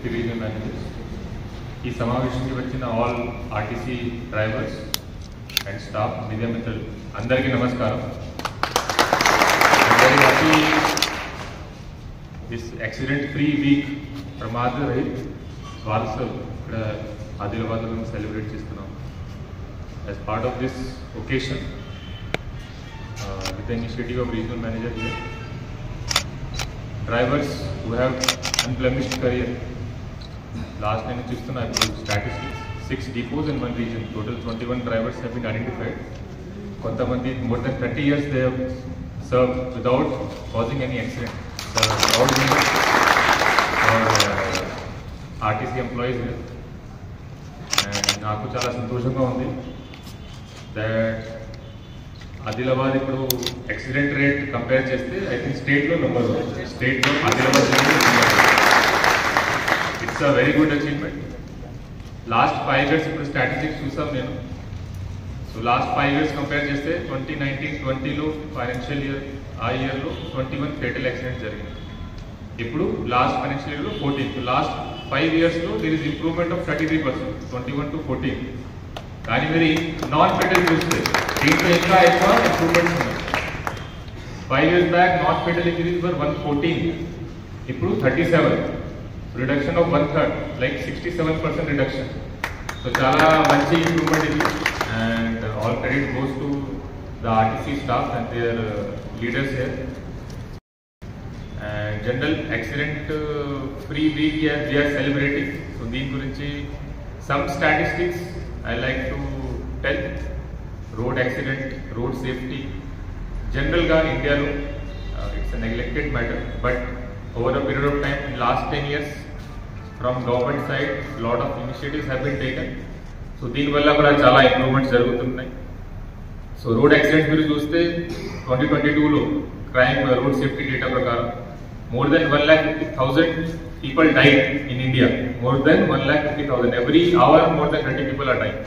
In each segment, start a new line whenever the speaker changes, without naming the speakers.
Deputy regional managers, ఈ సమావేశానికి వచ్చిన all RTC drivers and staff, media మిత్రులు అందరికీ నమస్కారం. Very happy this accident free week ప్రమాద రహిత్ వారసత్వం ఇక్కడ ఆదిలాబాద్లో సెలబ్రేట్ చేస్తున్నాం. As part of this occasion with the initiative of regional manager here, drivers who have unblemished career, last time chustuna statistics, 6 depots in one region, total 21 drivers have been identified. Kontamandi more than 30 years they have served without causing any accident. The proud moment for RTC employees here, and naaku chaala santoshanga undi that Adilabad ఇప్పుడు accident rate compare చేస్తే I think స్టేట్లో number 1. స్టేట్లో Adilabad it's a very good achievement. Last 5 years ఇప్పుడు statistics చూసాం నేను. So last 5 years compare చేస్తే 2019-20లో financial year, ఆ ఇయర్లో 21 ఫేటల్ యాక్సిడెంట్స్ జరిగింది. ఇప్పుడు లాస్ట్ ఫైనాన్షియల్ ఇయర్లో 14. లాస్ట్ 5 yearsలో there is improvement of 33%, 21 to 14. కానీ మరి నాన్ ఫెటల్ చూస్తే దీంట్లో ఇంకా ఎక్కువ ఇంప్రూవ్మెంట్స్ ఉన్నాయి. 5 years back non fatal injuries were 114, ఇప్పుడు 37, reduction of 1/3, like 67% reduction. So చాలా మంచి ఇంప్రూవ్మెంట్ ఇది, and all credit goes to the RTC staff and their leaders here. And general accident free week we are celebrating. So దీని గురించి some statistics I like to tell. Road accident, road safety, general ga India lo it's a neglected matter, but over a period of time in last 10 years from government side lot of initiatives have been taken. So deen valla kuda chaala improvements jarugutunnayi. So road accident gurinchi chuste 2022 lo crime road safety data prakaram more than 1,50,000 people died in India. More than 1,50,000. Every hour more than 30 people are dying.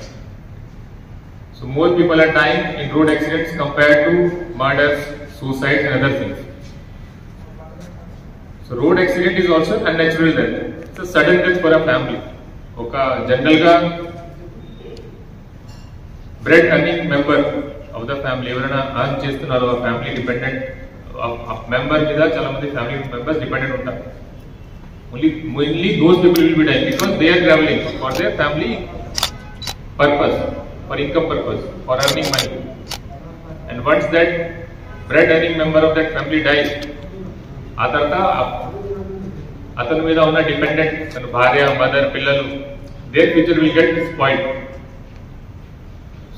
So more people are dying in road accidents compared to murders, suicides and other things. So road accident is also unnatural death. It's a sudden death for a family. Oka general ga bread earning member of the family, evarana earn chestunnaro a family dependent member మీద చాలా మంది family members dependent ఉంటారు. Mainly those people will be dying because they are traveling for their family purpose, for income purpose, for earning money. And once that bread earning member of that family dies, ఆ తర్వాత అతని మీద ఉన్న dependent తన భార్య, mother, పిల్లలు, their future will get spoiled.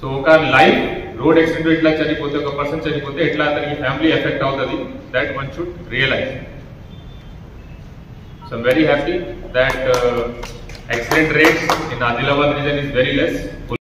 So ఒక life road accident ఎట్లా చనిపోతే, ఒక పర్సన్ చనిపోతే ఎట్లా అతనికి ఫ్యామిలీ ఎఫెక్ట్ అవుతుంది, that one should realise. So I'm very happy that accident rates in Adilabad region is very less.